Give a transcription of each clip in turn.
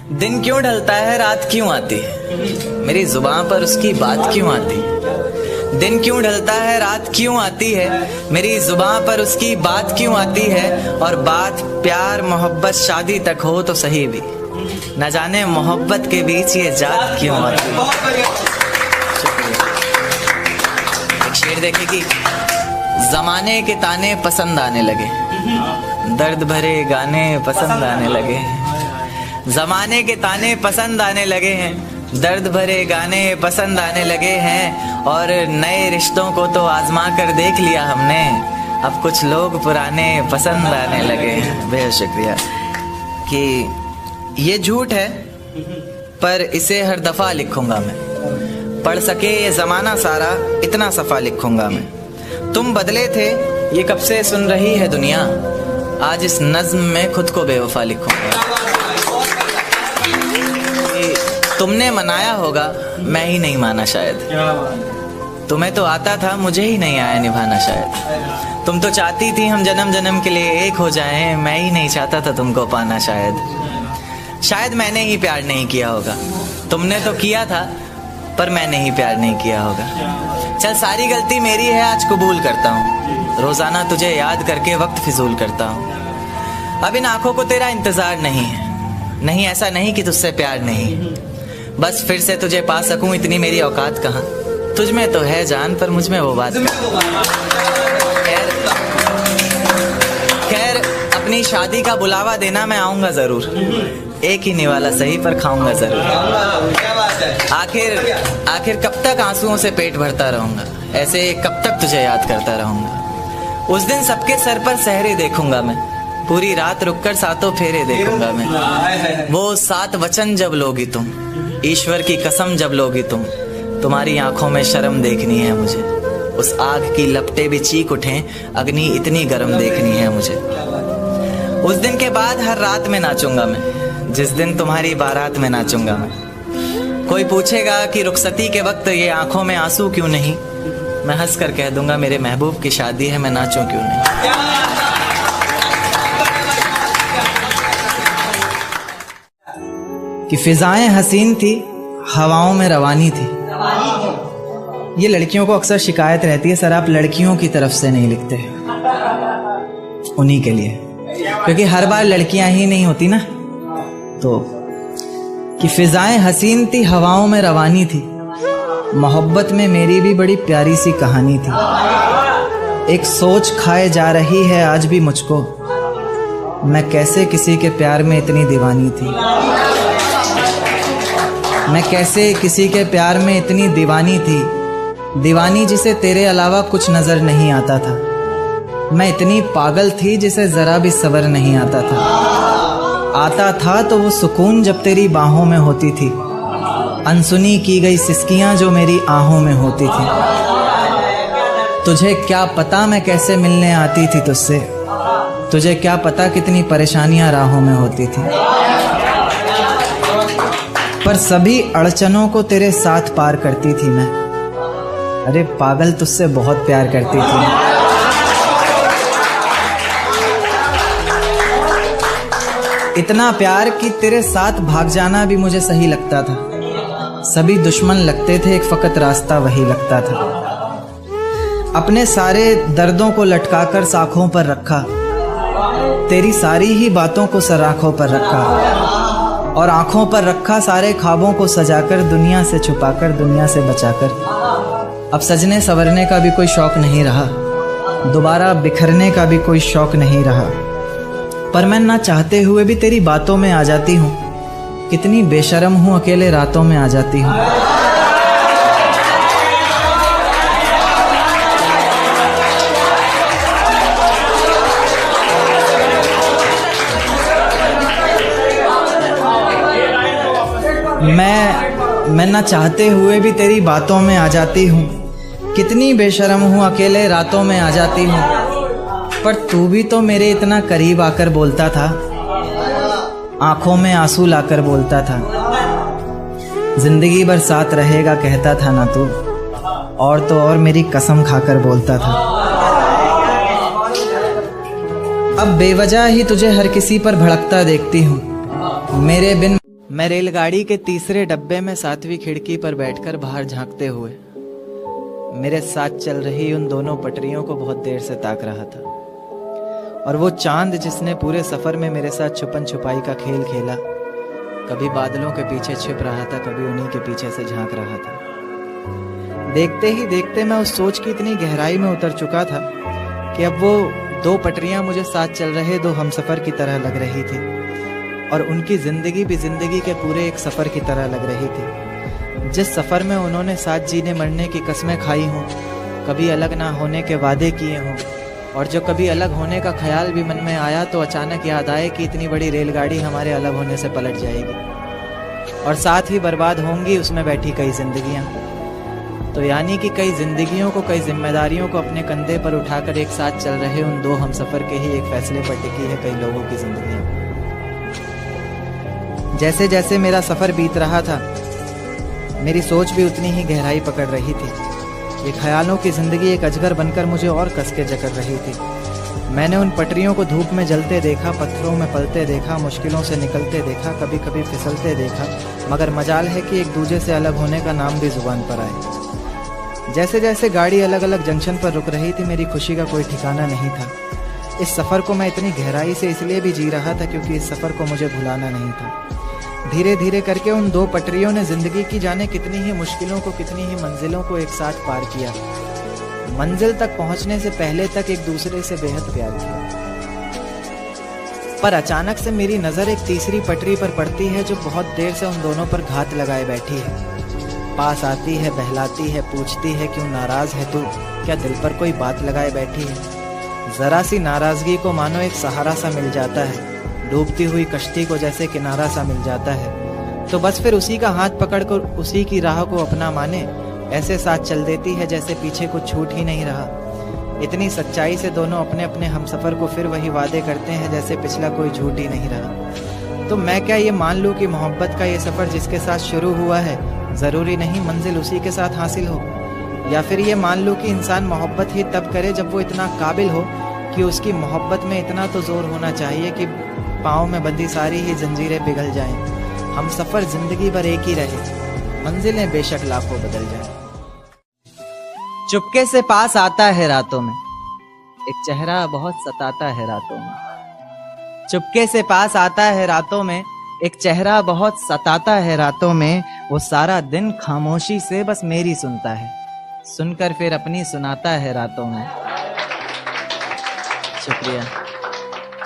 दिन क्यों ढलता है रात क्यों आती है, मेरी जुबान पर उसकी बात क्यों आती है। दिन क्यों ढलता है रात क्यों आती है, मेरी जुबान पर उसकी बात क्यों आती है। और बात प्यार मोहब्बत शादी तक हो तो सही भी, न जाने मोहब्बत के बीच ये जात क्यों आती है। एक शेर देखे कि जमाने के ताने पसंद आने लगे, दर्द भरे गाने पसंद आने लगे। जमाने के ताने पसंद आने लगे हैं, दर्द भरे गाने पसंद आने लगे हैं। और नए रिश्तों को तो आजमा कर देख लिया हमने, अब कुछ लोग पुराने पसंद आने लगे हैं। बेहद शुक्रिया। कि ये झूठ है पर इसे हर दफा लिखूंगा मैं, पढ़ सके ये जमाना सारा इतना सफा लिखूंगा मैं। तुम बदले थे ये कब से सुन रही है दुनिया, आज इस नज्म में खुद को बेवफा लिखूंगा। तुमने मनाया होगा मैं ही नहीं माना शायद, तुम्हें तो आता था मुझे ही नहीं आया निभाना शायद। तुम तो चाहती थी हम जन्म जन्म के लिए एक हो जाएं, मैं ही नहीं चाहता था तुमको पाना शायद मैंने ही प्यार नहीं किया होगा। तुमने तो किया था पर मैंने ही प्यार नहीं किया होगा। चल सारी गलती मेरी है आज कबूल करता हूँ, रोजाना तुझे याद करके वक्त फिजूल करता हूँ। अब इन आंखों को तेरा इंतजार नहीं है, नहीं ऐसा नहीं कि तुझसे प्यार नहीं, बस फिर से तुझे पा सकूं इतनी मेरी औकात कहाँ। तुझ में तो है जान पर मुझ में वो बात खैर अपनी शादी का बुलावा देना मैं आऊंगा जरूर, एक ही निवाला सही पर खाऊंगा जरूर। आखिर कब तक आंसुओं से पेट भरता रहूंगा, ऐसे कब तक तुझे याद करता रहूंगा। उस दिन सबके सर पर सहरे देखूंगा मैं, पूरी रात रुककर सातों फेरे देखूंगा मैं। वो 7 वचन जब लोगी तुम, ईश्वर की कसम जब लोगी तुम, तुम्हारी आंखों में शर्म देखनी है मुझे। उस आग की लपटें भी चीख उठें, अग्नि इतनी गर्म देखनी है मुझे। उस दिन के बाद हर रात में नाचूंगा मैं, जिस दिन तुम्हारी बारात में नाचूंगा मैं। कोई पूछेगा कि रुखसती के वक्त ये आंखों में आंसू क्यों नहीं, मैं हंस कर कह दूंगा मेरे महबूब की शादी है, मैं नाचूं क्यों नहीं। कि फिजाएं हसीन थी हवाओं में रवानी थी। ये लड़कियों को अक्सर शिकायत रहती है, सर आप लड़कियों की तरफ से नहीं लिखते, उन्हीं के लिए, क्योंकि हर बार लड़कियां ही नहीं होती ना। तो कि फिजाएं हसीन थी हवाओं में रवानी थी, मोहब्बत में मेरी भी बड़ी प्यारी सी कहानी थी। एक सोच खाए जा रही है आज भी मुझको, मैं कैसे किसी के प्यार में इतनी दीवानी थी। मैं कैसे किसी के प्यार में इतनी दीवानी थी, दीवानी जिसे तेरे अलावा कुछ नजर नहीं आता था। मैं इतनी पागल थी जिसे जरा भी सब्र नहीं आता था तो वो सुकून जब तेरी बाहों में होती थी, अनसुनी की गई सिसकियां जो मेरी आहों में होती थी। तुझे क्या पता मैं कैसे मिलने आती थी तुझसे, तुझे क्या पता कितनी परेशानियां राहों में होती थी। पर सभी अड़चनों को तेरे साथ पार करती थी मैं, अरे पागल तुझसे बहुत प्यार करती थी। इतना प्यार कि तेरे साथ भाग जाना भी मुझे सही लगता था। सभी दुश्मन लगते थे, एक फकत रास्ता वही लगता था। अपने सारे दर्दों को लटकाकर साखों पर रखा, तेरी सारी ही बातों को सराखों पर रखा, और आंखों पर रखा सारे ख्वाबों को सजाकर, दुनिया से छुपाकर दुनिया से बचाकर। अब सजने संवरने का भी कोई शौक नहीं रहा, दोबारा बिखरने का भी कोई शौक नहीं रहा। पर मैं ना चाहते हुए भी तेरी बातों में आ जाती हूँ, कितनी बेशर्म हूँ अकेले रातों में आ जाती हूँ। मैं ना चाहते हुए भी तेरी बातों में आ जाती हूँ, कितनी बेशर्म हूँ अकेले रातों में आ जाती हूँ। पर तू भी तो मेरे इतना करीब आकर बोलता था, आंखों में आंसू लाकर बोलता था, जिंदगी भर साथ रहेगा कहता था ना तू, और तो और मेरी कसम खाकर बोलता था। अब बेवजह ही तुझे हर किसी पर भड़कता देखती हूँ, मेरे बिन मैं रेलगाड़ी के तीसरे डब्बे में 7वीं खिड़की पर बैठकर बाहर झांकते हुए मेरे साथ चल रही उन दोनों पटरियों को बहुत देर से ताक रहा था। और वो चांद जिसने पूरे सफर में मेरे साथ छुपन छुपाई का खेल खेला, कभी बादलों के पीछे छिप रहा था, कभी उन्हीं के पीछे से झांक रहा था। देखते ही देखते मैं उस सोच की इतनी गहराई में उतर चुका था कि अब वो दो पटरियां मुझे साथ चल रहे दो हमसफर की तरह लग रही थी, और उनकी जिंदगी भी जिंदगी के पूरे एक सफर की तरह लग रही थी। जिस सफर में उन्होंने साथ जीने मरने की कस्में खाई हों, कभी अलग ना होने के वादे किए हों, और जो कभी अलग होने का ख्याल भी मन में आया तो अचानक याद आए कि इतनी बड़ी रेलगाड़ी हमारे अलग होने से पलट जाएगी और साथ ही बर्बाद होंगी उसमें बैठी कई जिंदगियां। तो यानी कि कई जिंदगियों को, कई जिम्मेदारियों को अपने कंधे पर उठाकर एक साथ चल रहे उन दो हमसफर के ही एक फैसले पर टिकी है कई लोगों की जिंदगियां। जैसे जैसे मेरा सफर बीत रहा था, मेरी सोच भी उतनी ही गहराई पकड़ रही थी। ये ख्यालों की जिंदगी एक अजगर बनकर मुझे और कस के जकड़ रही थी। मैंने उन पटरियों को धूप में जलते देखा, पत्थरों में पलते देखा, मुश्किलों से निकलते देखा, कभी कभी फिसलते देखा, मगर मजाल है कि एक दूजे से अलग होने का नाम भी जुबान पर आए। जैसे जैसे गाड़ी अलग अलग जंक्शन पर रुक रही थी, मेरी खुशी का कोई ठिकाना नहीं था। इस सफ़र को मैं इतनी गहराई से इसलिए भी जी रहा था क्योंकि इस सफ़र को मुझे भुलाना नहीं था। धीरे धीरे करके उन दो पटरियों ने जिंदगी की जाने कितनी ही मुश्किलों को, कितनी ही मंजिलों को एक साथ पार किया। मंजिल तक पहुंचने से पहले तक एक दूसरे से बेहद प्यार किया। पर अचानक से मेरी नजर एक तीसरी पटरी पर पड़ती है जो बहुत देर से उन दोनों पर घात लगाए बैठी है। पास आती है, बहलाती है, पूछती है क्यों नाराज है तू, क्या दिल पर कोई बात लगाए बैठी है। जरा सी नाराजगी को मानो एक सहारा सा मिल जाता है, डूबती हुई कश्ती को जैसे किनारा सा मिल जाता है, तो बस फिर उसी का हाथ पकड़कर उसी की राह को अपना माने ऐसे साथ चल देती है जैसे पीछे कुछ छूट ही नहीं रहा। इतनी सच्चाई से दोनों अपने अपने हमसफर को फिर वही वादे करते हैं जैसे पिछला कोई झूठ ही नहीं रहा। तो मैं क्या ये मान लूं कि मोहब्बत का ये सफर जिसके साथ शुरू हुआ है जरूरी नहीं मंजिल उसी के साथ हासिल हो, या फिर ये मान लूं कि इंसान मोहब्बत ही तब करे जब वो इतना काबिल हो कि उसकी मोहब्बत में इतना तो जोर होना चाहिए कि पाँव में बंधी सारी ही जंजीरें पिघल जाएं। हम सफर जिंदगी भर एक ही रहे, मंजिलें बेशक लाखों बदल जाएं। चुपके से पास आता है रातों में, एक चेहरा बहुत सताता है रातों में। चुपके से पास आता है रातों में, एक चेहरा बहुत सताता है रातों में। वो सारा दिन खामोशी से बस मेरी सुनता है, सुनकर फिर अपनी सुनाता है रातों में। शुक्रिया।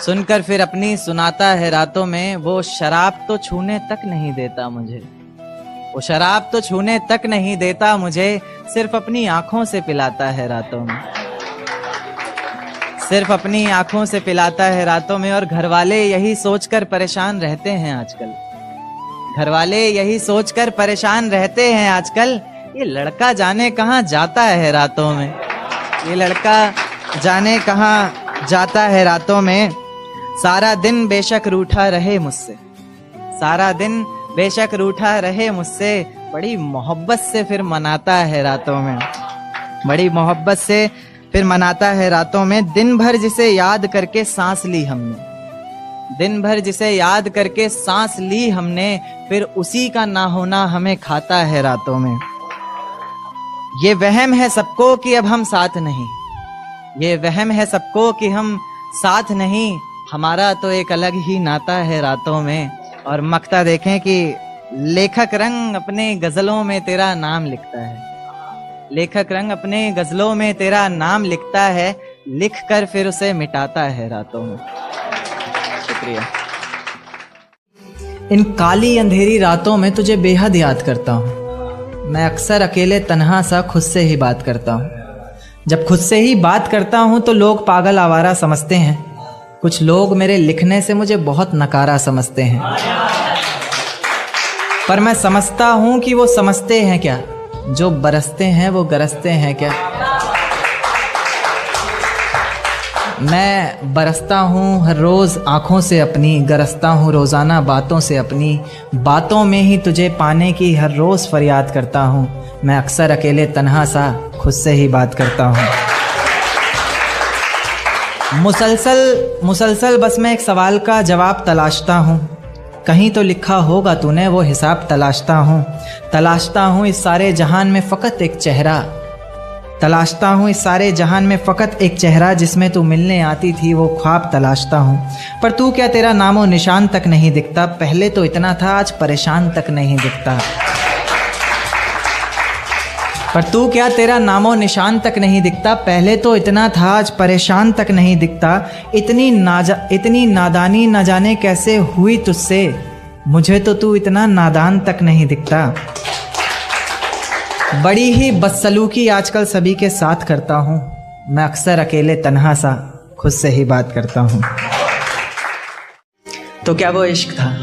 सुनकर फिर अपनी सुनाता है रातों में। वो शराब तो छूने तक नहीं देता मुझे, वो शराब तो छूने तक नहीं देता मुझे, सिर्फ अपनी आंखों से पिलाता है रातों में, सिर्फ अपनी आंखों से पिलाता है रातों में। और घर वाले यही सोचकर परेशान रहते हैं आजकल, घर वाले यही सोचकर परेशान रहते हैं आजकल, ये लड़का जाने कहाँ जाता है रातों में, ये लड़का जाने कहाँ जाता है रातों में। सारा दिन बेशक रूठा रहे मुझसे, सारा दिन बेशक रूठा रहे मुझसे, बड़ी मोहब्बत से फिर मनाता है रातों में, बड़ी मोहब्बत से फिर मनाता है रातों में। दिन भर जिसे याद करके सांस ली हमने, दिन भर जिसे याद करके सांस ली हमने, फिर उसी का ना होना हमें खाता है रातों में। ये वहम है सबको कि अब हम साथ नहीं, ये वहम है सबको कि हम साथ नहीं, हमारा तो एक अलग ही नाता है रातों में। और मक्ता देखें कि लेखक रंग अपने गजलों में तेरा नाम लिखता है, लेखक रंग अपने गजलों में तेरा नाम लिखता है, लिख कर फिर उसे मिटाता है रातों में। शुक्रिया। इन काली अंधेरी रातों में तुझे बेहद याद करता हूँ। मैं अक्सर अकेले तन्हा सा खुद से ही बात करता हूँ। जब खुद से ही बात करता हूँ तो लोग पागल आवारा समझते हैं, कुछ लोग मेरे लिखने से मुझे बहुत नकारा समझते हैं, पर मैं समझता हूं कि वो समझते हैं क्या, जो बरसते हैं वो गरजते हैं क्या। मैं बरसता हूँ हर रोज़ आँखों से अपनी, गरजता हूँ रोज़ाना बातों से अपनी, बातों में ही तुझे पाने की हर रोज़ फरियाद करता हूँ। मैं अक्सर अकेले तन्हा सा खुद से ही बात करता हूँ। मुसलसल बस मैं एक सवाल का जवाब तलाशता हूँ, कहीं तो लिखा होगा तूने वो हिसाब तलाशता हूँ इस सारे जहान में फ़कत एक चेहरा, तलाशता हूँ इस सारे जहान में फ़कत एक चेहरा, जिसमें तू मिलने आती थी वो ख्वाब तलाशता हूँ। पर तू क्या तेरा नामो निशान तक नहीं दिखता, पहले तो इतना था आज परेशान तक नहीं दिखता। पर तू क्या तेरा नामो निशान तक नहीं दिखता, पहले तो इतना था आज परेशान तक नहीं दिखता। इतनी नादानी न जाने कैसे हुई तुझसे, मुझे तो तू इतना नादान तक नहीं दिखता। बड़ी ही बदसलूकी आजकल सभी के साथ करता हूँ, मैं अक्सर अकेले तन्हा सा खुद से ही बात करता हूँ। तो क्या वो इश्क था?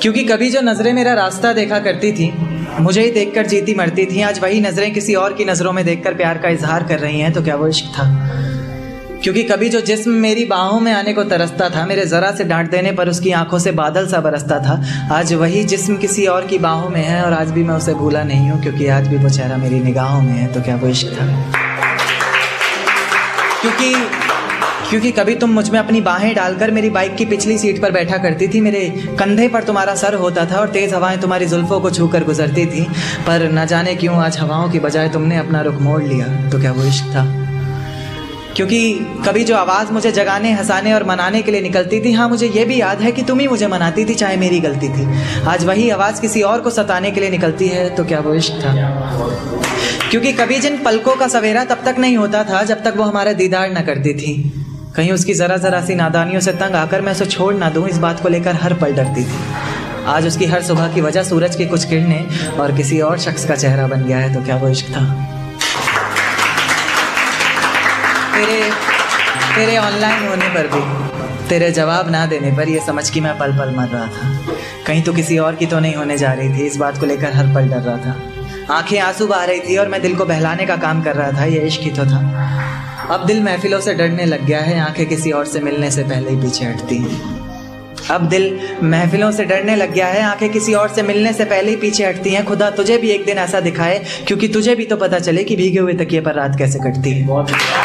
क्योंकि कभी जो नज़रें मेरा रास्ता देखा करती थी, मुझे ही देखकर जीती मरती थी, आज वही नज़रें किसी और की नज़रों में देखकर प्यार का इजहार कर रही हैं। तो क्या वो इश्क था? क्योंकि कभी जो जिस्म मेरी बाहों में आने को तरसता था, मेरे ज़रा से डांट देने पर उसकी आंखों से बादल सा बरसता था, आज वही जिस्म किसी और की बाहों में है और आज भी मैं उसे भूला नहीं हूँ, क्योंकि आज भी वो चेहरा मेरी निगाहों में है। तो क्या वो इश्क था? क्योंकि कभी तुम मुझ में अपनी बाहें डालकर मेरी बाइक की पिछली सीट पर बैठा करती थी, मेरे कंधे पर तुम्हारा सर होता था और तेज़ हवाएं तुम्हारी जुल्फ़ों को छूकर गुजरती थी, पर न जाने क्यों आज हवाओं की बजाय तुमने अपना रुख मोड़ लिया। तो क्या वो इश्क था? क्योंकि कभी जो आवाज़ मुझे जगाने, हंसाने और मनाने के लिए निकलती थी, हाँ मुझे ये भी याद है कि तुम ही मुझे मनाती थी चाहे मेरी गलती थी, आज वही आवाज़ किसी और को सताने के लिए निकलती है। तो क्या वो इश्क था? क्योंकि कभी जिन पलकों का सवेरा तब तक नहीं होता था जब तक वो हमारा दीदार न करती थी, कहीं उसकी ज़रा सी नादानियों से तंग आकर मैं उसे छोड़ ना दूँ, इस बात को लेकर हर पल डरती थी। आज उसकी हर सुबह की वजह सूरज की कुछ किरणें और किसी और शख्स का चेहरा बन गया है। तो क्या वो इश्क था? तेरे ऑनलाइन होने पर भी, तेरे जवाब ना देने पर ये समझ कि मैं पल पल मर रहा था, कहीं तो किसी और की तो नहीं होने जा रही थी, इस बात को लेकर हर पल डर रहा था। आंखें आंसू बहा रही थी और मैं दिल को बहलाने का काम कर रहा था, ये इश्क ही तो था। अब दिल महफिलों से डरने लग गया है, आंखें किसी और से मिलने से पहले ही पीछे हटती हैं। अब दिल महफिलों से डरने लग गया है, आंखें किसी और से मिलने से पहले ही पीछे हटती हैं। खुदा तुझे भी एक दिन ऐसा दिखाए, क्योंकि तुझे भी तो पता चले कि भीगे हुए तकिए पर रात कैसे कटती है।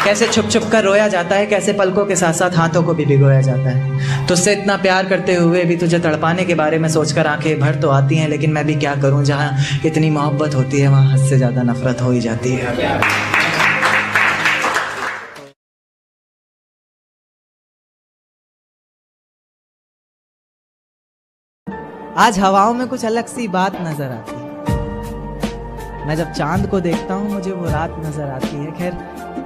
कैसे छुप छुप कर रोया जाता है, कैसे पलकों के साथ साथ हाथों को भी भिगोया जाता है। तुझसे इतना प्यार करते हुए भी तुझे तड़पाने के बारे में सोचकर आंखें भर तो आती हैं, लेकिन मैं भी क्या करूं, जहां इतनी मोहब्बत होती है वहां हद से ज़्यादा नफरत हो ही जाती है। आज हवाओं में कुछ अलग सी बात नजर आती है, मैं जब चांद को देखता हूँ मुझे वो रात नजर आती है। खैर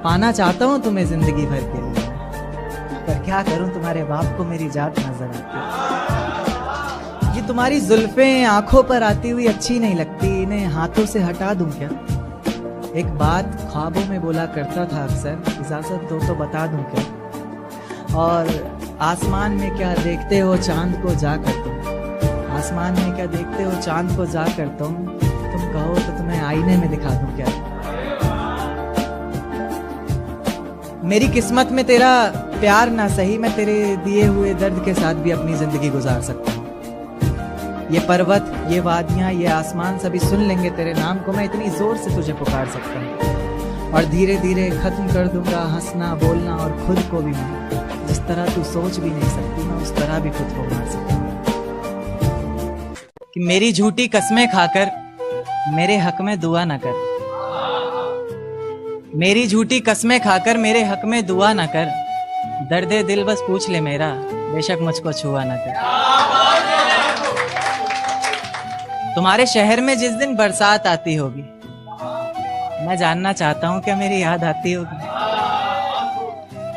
पाना चाहता हूँ तुम्हें जिंदगी भर के लिए, पर क्या करूँ तुम्हारे बाप को मेरी जात नजर आती है। ये तुम्हारी जुल्फें आंखों पर आती हुई अच्छी नहीं लगती, इन्हें हाथों से हटा दूं क्या? एक बात ख्वाबों में बोला करता था अक्सर, इजाजत दो तो बता दूं क्या? और आसमान में क्या देखते हो चांद को जा कर तुम, आसमान में क्या देखते हो चांद को जा कर तुम कहो तो तुम्हें आईने में दिखा दूं क्या? मेरी किस्मत में तेरा प्यार ना सही, मैं तेरे दिए हुए दर्द के साथ भी अपनी जिंदगी गुजार सकता हूँ। ये पर्वत, ये वादियाँ, ये आसमान सभी सुन लेंगे तेरे नाम को, मैं इतनी जोर से तुझे पुकार सकता हूँ। और धीरे धीरे खत्म कर दूंगा हंसना बोलना और खुद को भी मैं, जिस तरह तू सोच भी नहीं सकती मैं उस तरह भी खुद को मार सकता हूँ। कि मेरी झूठी कस्में खाकर मेरे हक में दुआ न कर, मेरी झूठी कस्में खाकर मेरे हक में दुआ न कर, दर्दे दिल बस पूछ ले मेरा, बेशक मुझको छुआ न कर। तुम्हारे शहर में जिस दिन बरसात आती होगी, मैं जानना चाहता हूँ क्या मेरी याद आती होगी?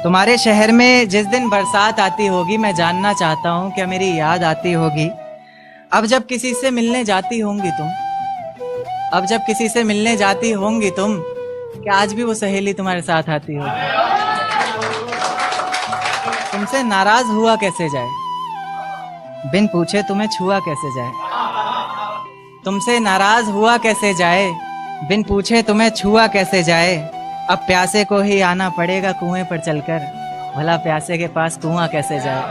तुम्हारे शहर में जिस दिन बरसात आती होगी, मैं जानना चाहता हूँ क्या मेरी याद आती होगी? अब जब किसी से मिलने जाती होंगी तुम, अब जब किसी से मिलने जाती होंगी तुम, क्या आज भी वो सहेली तुम्हारे साथ आती होगी? तुमसे नाराज हुआ कैसे जाए, बिन पूछे तुम्हें छुआ कैसे जाए? तुमसे नाराज हुआ कैसे जाए, बिन पूछे तुम्हें छुआ कैसे जाए? अब प्यासे को ही आना पड़ेगा कुएं पर चलकर, भला प्यासे के पास कुआं कैसे जाए?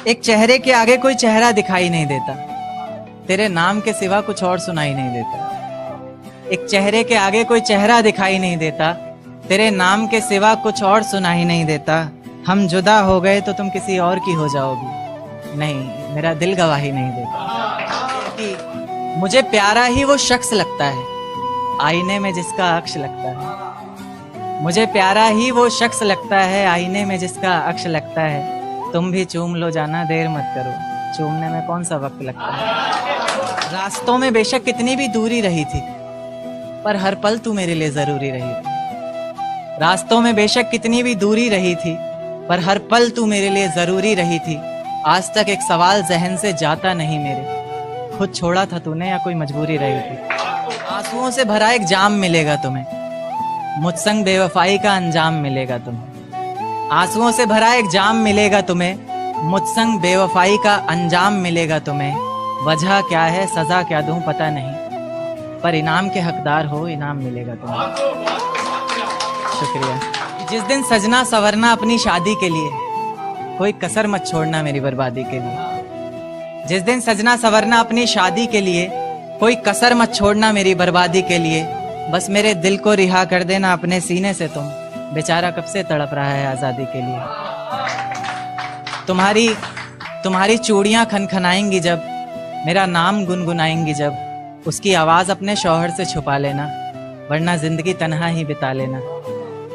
एक चेहरे के आगे कोई चेहरा दिखाई नहीं देता, तेरे नाम के सिवा कुछ और सुनाई नहीं देता। एक चेहरे के आगे कोई चेहरा दिखाई नहीं देता, तेरे नाम के सिवा कुछ और सुनाई नहीं देता। हम जुदा हो गए तो तुम किसी और की हो जाओगी, नहीं मेरा दिल गवाही नहीं देता कि मुझे प्यारा ही वो शख्स लगता है आईने में जिसका अक्स लगता है। मुझे प्यारा ही वो शख्स लगता है आईने में जिसका अक्स लगता है। तुम भी चूम लो जाना, देर मत करो, चूमने में कौन सा वक्त लगता है। रास्तों में बेशक कितनी भी दूरी रही थी, पर हर पल तू मेरे लिए जरूरी रही थी। रास्तों में बेशक कितनी भी दूरी रही थी, पर हर पल तू मेरे लिए जरूरी रही थी। आज तक एक सवाल जहन से जाता नहीं मेरे, खुद छोड़ा था तूने या कोई मजबूरी रही थी। आंसुओं से भरा एक जाम मिलेगा तुम्हें, मुझसंग बेवफाई का अंजाम मिलेगा तुम्हें। आंसुओं से भरा एक जाम मिलेगा तुम्हें, मुझसंग बेवफाई का अंजाम मिलेगा तुम्हें। वजह क्या है सजा क्या दूं पता नहीं, पर इनाम के हकदार हो इनाम मिलेगा तुम्हें। शुक्रिया। जिस दिन सजना सवरना अपनी शादी के लिए, कोई कसर मत छोड़ना मेरी बर्बादी के लिए। जिस दिन सजना सवरना अपनी शादी के लिए, कोई कसर मत छोड़ना मेरी बर्बादी के लिए। बस मेरे दिल को रिहा कर देना अपने सीने से तुम, बेचारा कब से तड़प रहा है आज़ादी के लिए। तुम्हारी चूड़ियाँ खनखनाएंगी जब, मेरा नाम गुनगुनाएंगी जब, उसकी आवाज़ अपने शौहर से छुपा लेना, वरना जिंदगी तन्हा ही बिता लेना।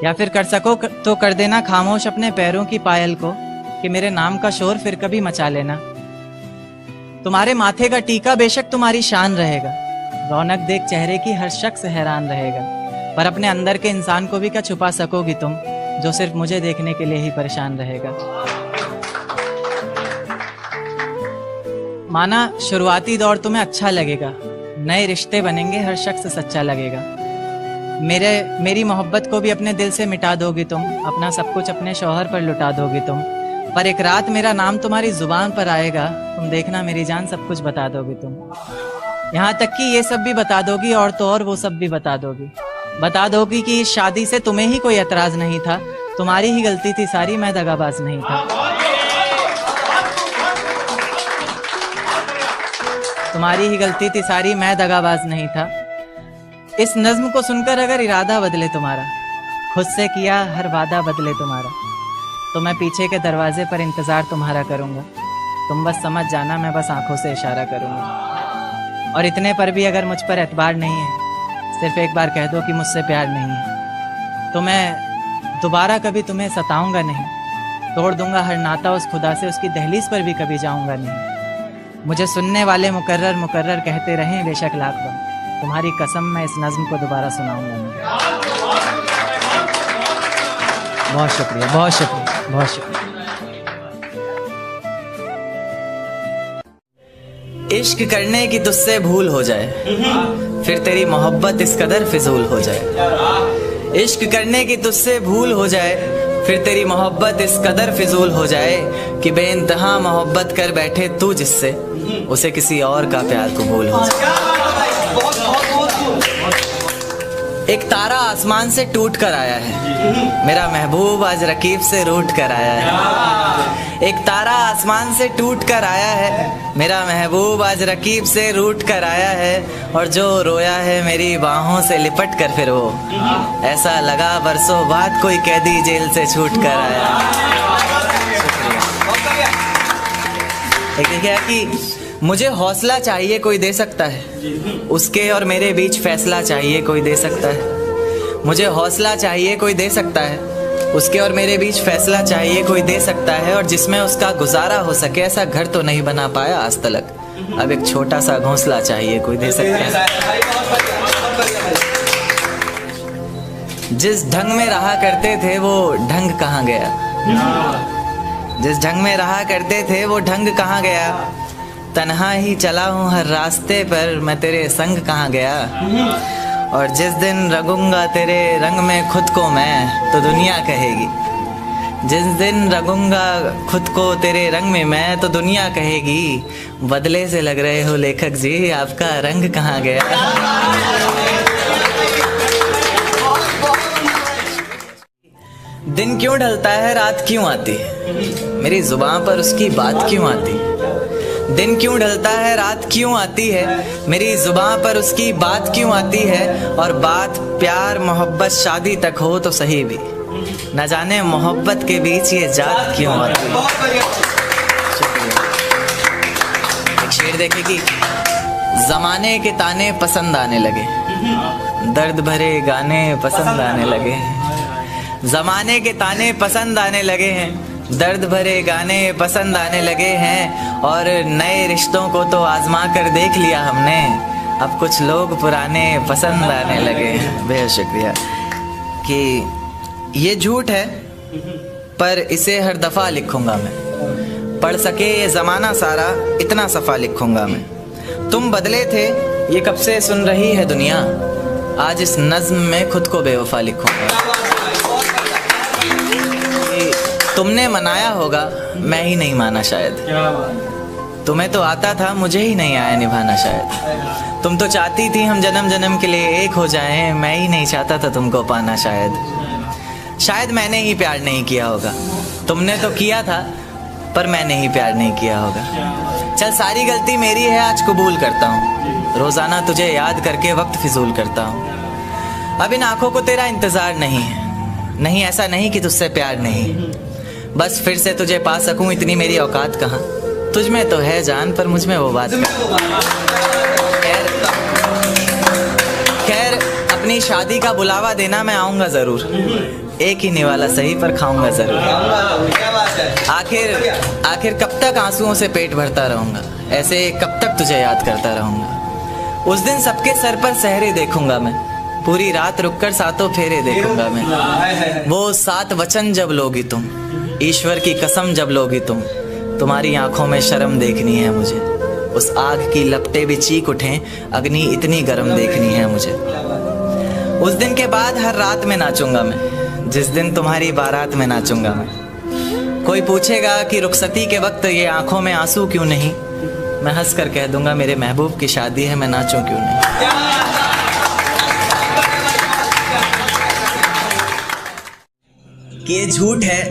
या फिर कर सको तो कर देना खामोश अपने पैरों की पायल को, कि मेरे नाम का शोर फिर कभी मचा लेना। तुम्हारे माथे का टीका बेशक तुम्हारी शान रहेगा, रौनक देख चेहरे की हर शख्स हैरान रहेगा, पर अपने अंदर के इंसान को भी क्या छुपा सकोगी तुम, जो सिर्फ मुझे देखने के लिए ही परेशान रहेगा। माना शुरुआती दौर तुम्हें अच्छा लगेगा, नए रिश्ते बनेंगे हर शख्स सच्चा लगेगा। मेरी मोहब्बत को भी अपने दिल से मिटा दोगी तुम, अपना सब कुछ अपने शौहर पर लुटा दोगी तुम। पर एक रात मेरा नाम तुम्हारी जुबान पर आएगा, तुम देखना मेरी जान सब कुछ बता दोगी तुम। यहाँ तक कि ये सब भी बता दोगी और तो और वो सब भी बता दोगी कि इस शादी से तुम्हें ही कोई एतराज नहीं था, तुम्हारी ही गलती थी सारी, मैं दगाबाज नहीं था। तुम्हारी ही गलती थी सारी, मैं दगाबाज नहीं था। इस नज्म को सुनकर अगर इरादा बदले तुम्हारा, खुद से किया हर वादा बदले तुम्हारा, तो मैं पीछे के दरवाजे पर इंतजार तुम्हारा करूंगा। तुम बस समझ जाना, मैं बस आंखों से इशारा करूंगा। और इतने पर भी अगर मुझ पर एतबार नहीं है, सिर्फ एक बार कह दो कि मुझसे प्यार नहीं है, तो मैं दोबारा कभी तुम्हें सताऊंगा नहीं। तोड़ दूंगा हर नाता उस खुदा से, उसकी दहलीज पर भी कभी जाऊंगा नहीं। मुझे सुनने वाले मुकर्रर कहते रहें बेशक लाख बार, तुम्हारी कसम मैं इस नज्म को दोबारा सुनाऊंगा नहीं। बहुत शुक्रिया, बहुत शुक्रिया, बहुत शुक्रिया। इश्क करने की तुझसे भूल हो जाए, फिर तेरी मोहब्बत इस कदर फिजूल हो जाए। इश्क करने की तुझसे भूल हो जाए, फिर तेरी मोहब्बत इस कदर फिजूल हो जाए, कि बेइंतहा मोहब्बत कर बैठे तू जिससे, उसे किसी और का प्यार कबूल हो जाए। एक तारा आसमान से टूट कर आया है, मेरा महबूब आज रकीब से रूठ कर आया है। एक तारा आसमान से टूट कर आया है, मेरा महबूब आज रकीब से रूठ कर आया है। और जो रोया है मेरी बाहों से लिपट कर, फिर वो ऐसा लगा बरसों बाद कोई कैदी जेल से छूट कर आया। देखिए कि मुझे हौसला चाहिए कोई दे सकता है, उसके और मेरे बीच फैसला चाहिए कोई दे सकता है। मुझे हौसला चाहिए कोई दे सकता है, उसके और मेरे बीच फैसला चाहिए कोई दे सकता है। और जिसमें उसका गुजारा हो सके, ऐसा घर तो नहीं बना पाया आज तलक, अब एक छोटा सा घोंसला चाहिए कोई दे सकता है। जिस ढंग में रहा करते थे वो ढंग कहाँ गया, जिस ढंग में रहा करते थे वो ढंग कहाँ गया। तन्हा ही चला हूँ हर रास्ते पर, मैं तेरे संग कहाँ गया। और जिस दिन रंगूंगा तेरे रंग में खुद को मैं, तो दुनिया कहेगी। जिस दिन रंगूंगा खुद को तेरे रंग में मैं, तो दुनिया कहेगी, बदले से लग रहे हो लेखक जी, आपका रंग कहाँ गया। दिन क्यों ढलता है रात क्यों आती है, मेरी जुबान पर उसकी बात क्यों आती है। दिन क्यों ढलता है रात क्यों आती है, मेरी जुबान पर उसकी बात क्यों आती है। और बात प्यार मोहब्बत शादी तक हो तो सही भी, न जाने मोहब्बत के बीच ये जात क्यों आती है। शुक्रिया। एक शेर देखे कि जमाने के ताने पसंद आने लगे, दर्द भरे गाने पसंद आने लगे। जमाने के ताने पसंद आने लगे हैं, दर्द भरे गाने पसंद आने लगे हैं। और नए रिश्तों को तो आजमा कर देख लिया हमने, अब कुछ लोग पुराने पसंद आने लगे। बेहद शुक्रिया। कि ये झूठ है पर इसे हर दफ़ा लिखूंगा मैं, पढ़ सके ये ज़माना सारा इतना सफ़ा लिखूंगा मैं। तुम बदले थे ये कब से सुन रही है दुनिया, आज इस नज़्म में खुद को बेवफा लिखूंगा। तुमने मनाया होगा मैं ही नहीं माना शायद, तुम्हें तो आता था मुझे ही नहीं आया निभाना शायद। तुम तो चाहती थी हम जन्म जन्म के लिए एक हो जाएं, मैं ही नहीं चाहता था तुमको पाना शायद मैंने ही प्यार नहीं किया होगा। तुमने तो किया था पर मैंने ही प्यार नहीं किया होगा। चल सारी गलती मेरी है आज कबूल करता हूँ, रोज़ाना तुझे याद करके वक्त फिजूल करता हूँ। अब इन आँखों को तेरा इंतज़ार नहीं है, नहीं ऐसा नहीं कि तुझसे प्यार नहीं, बस फिर से तुझे पा सकूं इतनी मेरी औकात कहाँ। तुझ में तो है जान पर मुझ में वो बात खैर अपनी शादी का बुलावा देना मैं आऊँगा ज़रूर, एक ही निवाला सही पर खाऊंगा ज़रूर। आखिर कब तक आंसुओं से पेट भरता रहूँगा, ऐसे कब तक तुझे याद करता रहूँगा। उस दिन सबके सर पर सहरे देखूंगा मैं, पूरी रात रुककर सातों फेरे देखूंगा मैं। वो 7 वचन जब लोगी तुम, ईश्वर की कसम जब लोगी तुम, तुम्हारी आंखों में शर्म देखनी है मुझे। उस आग की लपटें भी चीख उठें, अग्नि इतनी गर्म देखनी है मुझे। उस दिन के बाद हर रात में नाचूंगा मैं, जिस दिन तुम्हारी बारात में नाचूंगा मैं। कोई पूछेगा कि रुखसती के वक्त ये आंखों में आंसू क्यों नहीं, मैं हंस कर कह दूंगा मेरे महबूब की शादी है, मैं नाचूं क्यों नहीं। कि ये झूठ है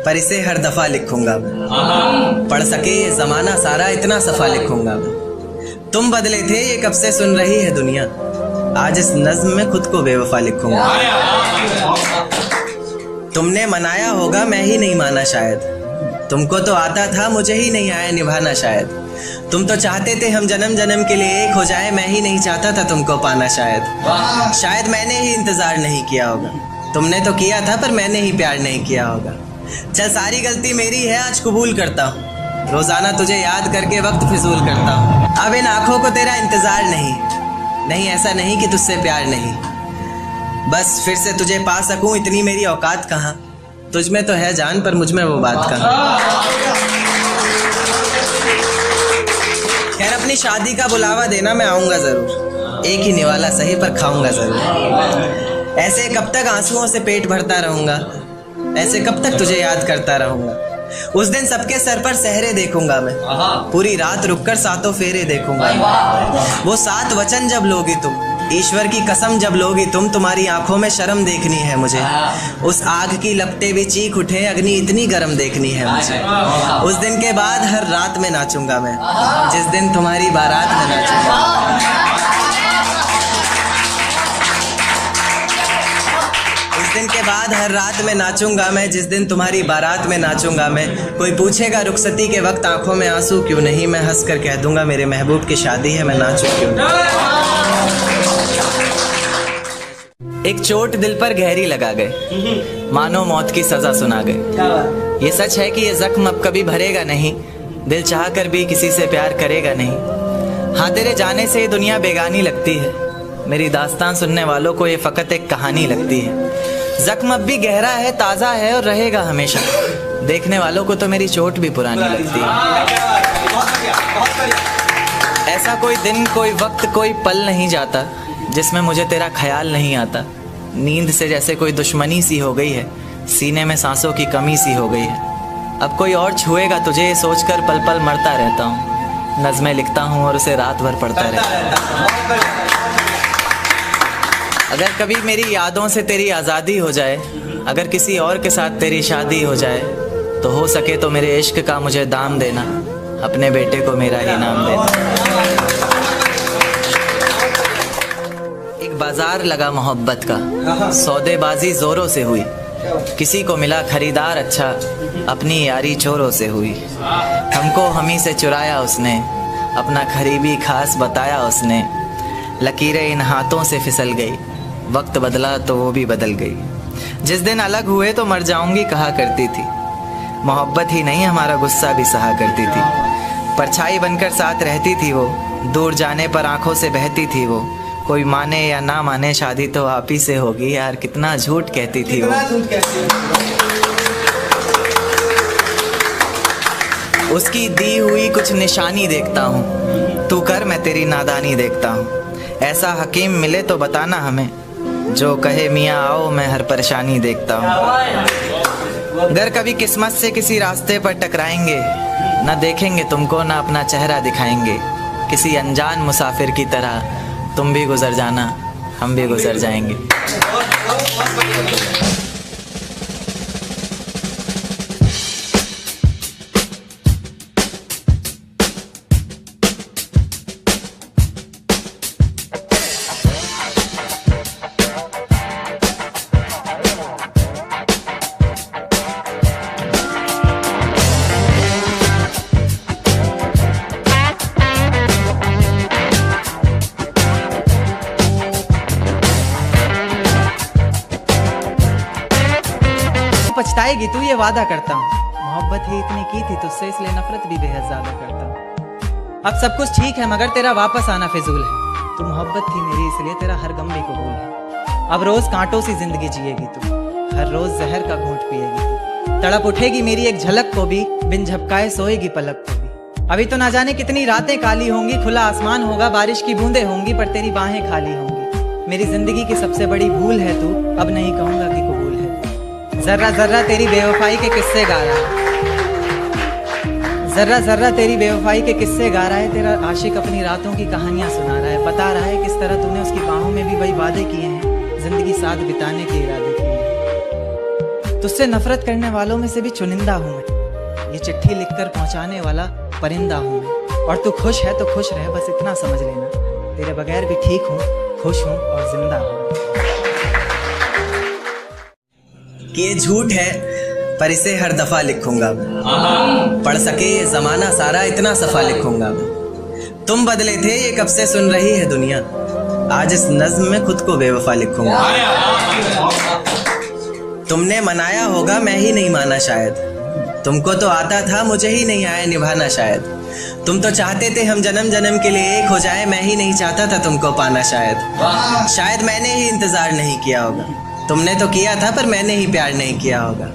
पर इसे हर दफा लिखूंगा मैं, पढ़ सके ये जमाना सारा इतना सफा लिखूंगा मैं। तुम बदले थे ये कब से सुन रही है दुनिया, आज इस नज्म में खुद को बेवफा लिखूंगा। तुमने मनाया होगा मैं ही नहीं माना शायद, तुमको तो आता था मुझे ही नहीं आया निभाना शायद। तुम तो चाहते थे हम जन्म जन्म के लिए एक हो जाए, मैं ही नहीं चाहता था तुमको पाना शायद मैंने ही इंतजार नहीं किया होगा। तुमने तो किया था पर मैंने ही प्यार नहीं किया होगा। चल सारी गलती मेरी है आज कबूल करता हूँ, रोजाना तुझे याद करके वक्त फिजूल करता हूँ। अब इन आँखों को तेरा इंतजार नहीं ऐसा नहीं कि तुझसे प्यार नहीं, बस फिर से तुझे पा सकूं इतनी मेरी औकात कहाँ। तुझ में तो है जान पर मुझ में वो बात कहाँ। खैर अपनी शादी का बुलावा देना मैं आऊँगा ज़रूर, एक ही निवाला सही पर खाऊंगा ज़रूर। ऐसे कब तक आंसुओं से पेट भरता रहूँगा, ऐसे कब तक तुझे याद करता रहूँगा। उस दिन सबके सर पर सहरे देखूंगा मैं, पूरी रात रुककर सातों फेरे देखूंगा। वो 7 वचन जब लोगी तुम, ईश्वर की कसम जब लोगी तुम, तुम्हारी आंखों में शर्म देखनी है मुझे। उस आग की लपटें भी चीख उठे, अग्नि इतनी गर्म देखनी है मुझे। उस दिन के बाद हर रात में नाचूंगा मैं, जिस दिन तुम्हारी बारात में नाचूंगा। दिन के बाद हर रात में नाचूंगा मैं, जिस दिन तुम्हारी बारात में नाचूंगा मैं। कोई पूछेगा रुखसती के वक्त आंखों में आंसू क्यों नहीं, मैं हंस कर कह दूंगा मेरे महबूब की शादी है, मैं नाचूं क्यों नहीं। एक चोट दिल पर गहरी लगा गए, मानो मौत की सजा सुना गए। ये सच है कि ये जख्म अब कभी भरेगा नहीं, दिल चाह कर भी किसी से प्यार करेगा नहीं। हाँ तेरे जाने से ये दुनिया बेगानी लगती है, मेरी दास्तान सुनने वालों को ये फ़कत एक कहानी लगती है। जख्म अब भी गहरा है, ताज़ा है और रहेगा हमेशा, देखने वालों को तो मेरी चोट भी पुरानी लगती है। ऐसा कोई दिन, कोई वक्त, कोई पल नहीं जाता जिसमें मुझे तेरा ख्याल नहीं आता। नींद से जैसे कोई दुश्मनी सी हो गई है, सीने में सांसों की कमी सी हो गई है। अब कोई और छुएगा तुझे ये सोचकर पल पल मरता रहता हूँ। नज़्में लिखता हूँ और उसे रात भर पढ़ता रहता हूँ। अगर कभी मेरी यादों से तेरी आज़ादी हो जाए, अगर किसी और के साथ तेरी शादी हो जाए, तो हो सके तो मेरे इश्क का मुझे दाम देना, अपने बेटे को मेरा ही नाम देना। एक बाजार लगा मोहब्बत का, सौदेबाजी जोरों से हुई, किसी को मिला खरीदार अच्छा, अपनी यारी चोरों से हुई। हमको हमी से चुराया उसने, अपना करीबी खास बताया उसने। लकीरें इन हाथों से फिसल गई, वक्त बदला तो वो भी बदल गई। जिस दिन अलग हुए तो मर जाऊंगी कहा करती थी, मोहब्बत ही नहीं हमारा गुस्सा भी सहा करती थी। परछाई बनकर साथ रहती थी वो, दूर जाने पर आंखों से बहती थी वो। कोई माने या ना माने शादी तो आप ही से होगी यार, कितना झूठ कहती थी वो। उसकी दी हुई कुछ निशानी देखता हूँ, तू कर मैं तेरी नादानी देखता हूँ। ऐसा हकीम मिले तो बताना हमें, जो कहे मियाँ आओ मैं हर परेशानी देखता हूँ। अगर कभी किस्मत से किसी रास्ते पर टकराएंगे, ना देखेंगे तुमको ना अपना चेहरा दिखाएंगे। किसी अनजान मुसाफिर की तरह तुम भी गुजर जाना, हम भी गुजर जाएंगे। पछताएगी तू ये वादा करता हूँ, मोहब्बत ही इतनी की थी तुझसे इसलिए नफरत भी बेहद ज्यादा करता हूँ। अब सब कुछ ठीक है मगर तेरा वापस आना फिजूल है। तू मोहब्बत थी मेरी इसलिए तेरा हर गम भी कबूल है। अब रोज कांटों सी जिंदगी जिएगी तू, हर रोज जहर का घूंट पिएगी तू। तड़प उठेगी मेरी एक झलक को भी, बिन झपकाए सोएगी पलक को भी। अभी तो ना जाने कितनी रातें काली होंगी, खुला आसमान होगा बारिश की बूंदें होंगी पर तेरी बाहें खाली होंगी। मेरी जिंदगी की सबसे बड़ी भूल है तू, अब नहीं कहूंगा कि कबूल है। जर्रा जर्रा तेरी बेवफाई के किस्से गा रहा है, जर्रा जर्रा तेरी बेवफाई के किस्से गा रहा है। तेरा आशिक अपनी रातों की कहानियां सुना रहा है, बता रहा है किस तरह तूने उसकी बाहों में भी वही वादे किए हैं, जिंदगी साथ बिताने के इरादे किए हैं। तुझसे नफरत करने वालों में से भी चुनिंदा हूं मैं, ये चिट्ठी लिखकर पहुंचाने वाला परिंदा हूं मैं। और तू खुश है तो खुश रह, बस इतना समझ लेना, तेरे बगैर भी ठीक हूँ, खुश हूँ और जिंदा हूँ। कि ये झूठ है पर इसे हर दफा लिखूंगा मैं, पढ़ सके ये जमाना सारा इतना सफा लिखूंगा मैं। तुम बदले थे ये कब से सुन रही है दुनिया, आज इस नज्म में खुद को बेवफा लिखूंगा। तुमने मनाया होगा मैं ही नहीं माना शायद, तुमको तो आता था मुझे ही नहीं आया निभाना शायद। तुम तो चाहते थे हम जन्म जन्म के लिए एक हो जाए, मैं ही नहीं चाहता था तुमको पाना शायद। शायद मैंने ही इंतजार नहीं किया होगा, तुमने तो किया था पर मैंने ही प्यार नहीं किया होगा।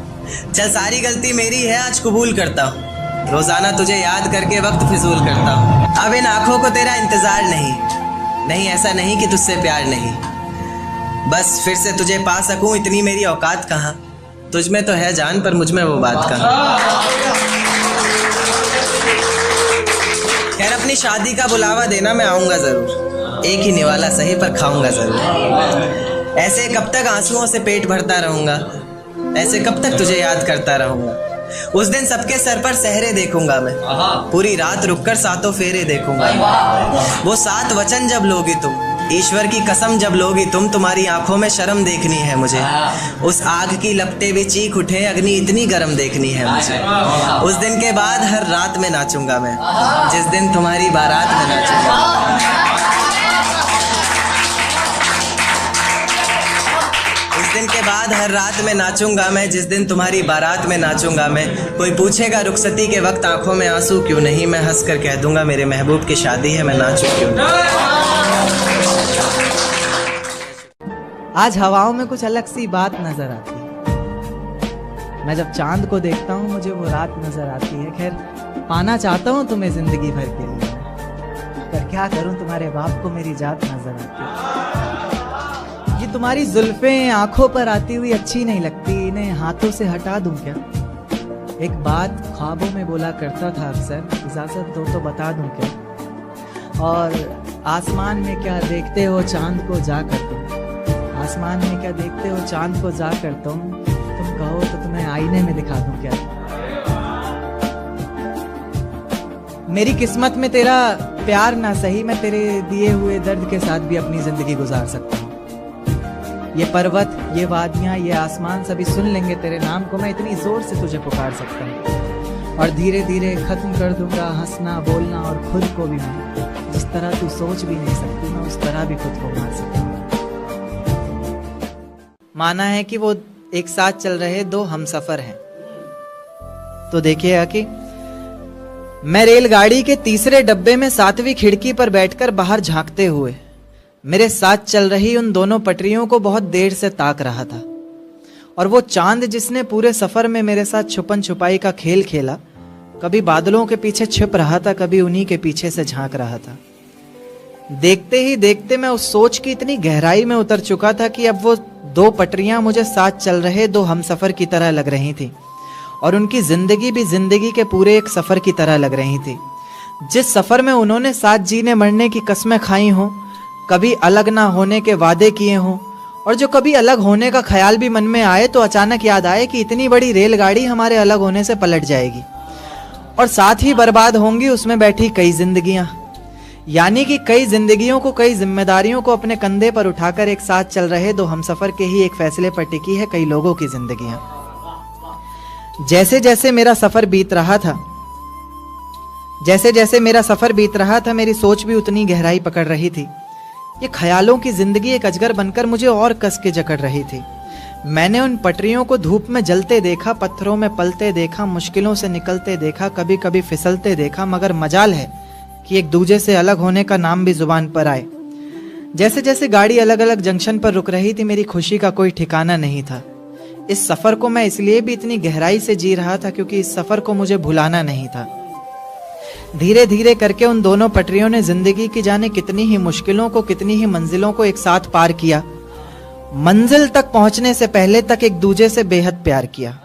चल सारी गलती मेरी है आज कबूल करता हूँ, रोजाना तुझे याद करके वक्त फिजूल करता हूँ। अब इन आंखों को तेरा इंतजार नहीं ऐसा नहीं कि तुझसे प्यार नहीं, बस फिर से तुझे पा सकूं इतनी मेरी औकात कहाँ। तुझ में तो है जान पर मुझ में वो बात कहाँ। खैर अपनी शादी का बुलावा देना मैं आऊंगा जरूर, एक ही निवाला सही पर खाऊंगा जरूर। ऐसे कब तक आंसुओं से पेट भरता रहूंगा, ऐसे कब तक तुझे याद करता रहूंगा। उस दिन सबके सर पर सहरे देखूंगा मैं, पूरी रात रुककर सातों फेरे देखूंगा। वो 7 वचन जब लोगी तुम, ईश्वर की कसम जब लोगी तुम, तुम्हारी आंखों में शर्म देखनी है मुझे। उस आग की लपटें भी चीख उठे, अग्नि इतनी गर्म देखनी है मुझे। उस दिन के बाद हर रात में नाचूंगा मैं, जिस दिन तुम्हारी बारात में नाचूंगा। उस दिन के बाद हर रात में नाचूंगा मैं, जिस दिन तुम्हारी बारात में नाचूंगा मैं। कोई पूछेगा रुखसती के वक्त आंखों में आंसू क्यों नहीं, मैं हंस कर कह दूंगा मेरे महबूब की शादी है, मैं नाचूं क्यों नहीं। आज हवाओं में कुछ अलग सी बात नजर आती है, मैं जब चांद को देखता हूँ मुझे वो रात नजर आती है। खैर पाना चाहता हूँ तुम्हें जिंदगी भर के लिए, पर क्या करूँ तुम्हारे बाप को मेरी जात नजर आती है। ये तुम्हारी जुल्फें आंखों पर आती हुई अच्छी नहीं लगती, इन्हें हाथों से हटा दूं क्या। एक बात ख्वाबों में बोला करता था अक्सर, इजाजत दो तो बता दूं क्या। और आसमान में क्या देखते हो चांद को जाकर तुम, आसमान में क्या देखते हो चांद को जाकर तुम कहो तो तुम्हें आईने में दिखा दूं क्या। मेरी किस्मत में तेरा प्यार ना सही, मैं तेरे दिए हुए दर्द के साथ भी अपनी जिंदगी गुजार सकता हूँ। ये पर्वत, ये वादियां, ये आसमान सभी सुन लेंगे तेरे नाम को। मैं इतनी जोर से तुझे पुकार सकता हूँ और धीरे धीरे खत्म कर दूंगा हंसना बोलना और खुद को भी मैं। जिस तरह तू सोच भी नहीं सकती मैं उस तरह भी खुद को मार सकता हूँ। माना है कि वो एक साथ चल रहे दो हमसफर हैं। तो देखिएगा कि मैं रेलगाड़ी के तीसरे डब्बे में 7वीं खिड़की पर बैठकर बाहर झांकते हुए मेरे साथ चल रही उन दोनों पटरियों को बहुत देर से ताक रहा था। और वो चांद जिसने पूरे सफर में मेरे साथ छुपन छुपाई का खेल खेला, कभी बादलों के पीछे छिप रहा था, कभी उन्हीं के पीछे से झांक रहा था। देखते ही देखते मैं उस सोच की इतनी गहराई में उतर चुका था कि अब वो दो पटरियां मुझे साथ चल रहे दो हमसफर की तरह लग रही थी और उनकी जिंदगी भी जिंदगी के पूरे एक सफर की तरह लग रही थी। जिस सफर में उन्होंने साथ जीने मरने की कस्में खाई हों, कभी अलग ना होने के वादे किए हों, और जो कभी अलग होने का ख्याल भी मन में आए तो अचानक याद आए कि इतनी बड़ी रेलगाड़ी हमारे अलग होने से पलट जाएगी और साथ ही बर्बाद होंगी उसमें बैठी कई जिंदगियां। यानी कि कई जिंदगियों को, कई जिम्मेदारियों को अपने कंधे पर उठाकर एक साथ चल रहे दो हमसफर के ही एक फैसले पर टिकी है कई लोगों की जिंदगियां। जैसे जैसे मेरा सफर बीत रहा था, मेरी सोच भी उतनी गहराई पकड़ रही थी। ये ख्यालों की जिंदगी एक अजगर बनकर मुझे और कस के जकड़ रही थी। मैंने उन पटरियों को धूप में जलते देखा, पत्थरों में पलते देखा, मुश्किलों से निकलते देखा, कभी कभी फिसलते देखा, मगर मजाल है कि एक दूजे से अलग होने का नाम भी जुबान पर आए। जैसे जैसे गाड़ी अलग अलग जंक्शन पर रुक रही थी, मेरी खुशी का कोई ठिकाना नहीं था। इस सफर को मैं इसलिए भी इतनी गहराई से जी रहा था क्योंकि इस सफर को मुझे भुलाना नहीं था। धीरे धीरे करके उन दोनों पटरियों ने जिंदगी की जाने कितनी ही मुश्किलों को, कितनी ही मंजिलों को एक साथ पार किया। मंजिल तक पहुंचने से पहले तक एक दूजे से बेहद प्यार किया।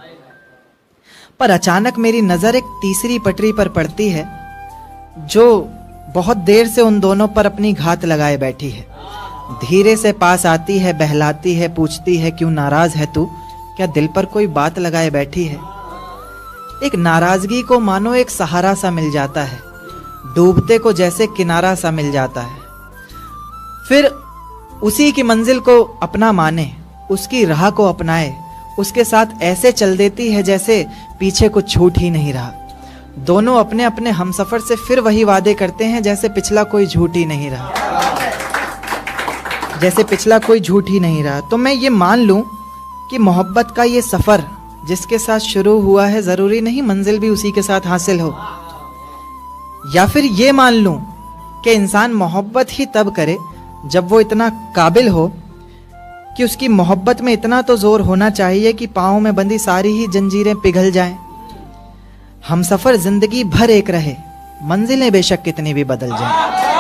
पर अचानक मेरी नजर एक तीसरी पटरी पर पड़ती है जो बहुत देर से उन दोनों पर अपनी घात लगाए बैठी है। धीरे से पास आती है, बहलाती है, पूछती है क्यों नाराज है तू, क्या दिल पर कोई बात लगाए बैठी है। एक नाराजगी को मानो एक सहारा सा मिल जाता है, डूबते को जैसे किनारा सा मिल जाता है। फिर उसी की मंजिल को अपना माने, उसकी राह को अपनाए, उसके साथ ऐसे चल देती है जैसे पीछे कुछ छूट ही नहीं रहा। दोनों अपने अपने हमसफर से फिर वही वादे करते हैं जैसे पिछला कोई झूठ ही नहीं रहा, तो मैं ये मान लूं कि मोहब्बत का ये सफर जिसके साथ शुरू हुआ है जरूरी नहीं मंजिल भी उसी के साथ हासिल हो। या फिर ये मान लूं कि इंसान मोहब्बत ही तब करे जब वो इतना काबिल हो कि उसकी मोहब्बत में इतना तो जोर होना चाहिए कि पांव में बंधी सारी ही जंजीरें पिघल जाएं। हमसफर जिंदगी भर एक रहे, मंजिलें बेशक कितनी भी बदल जाएं।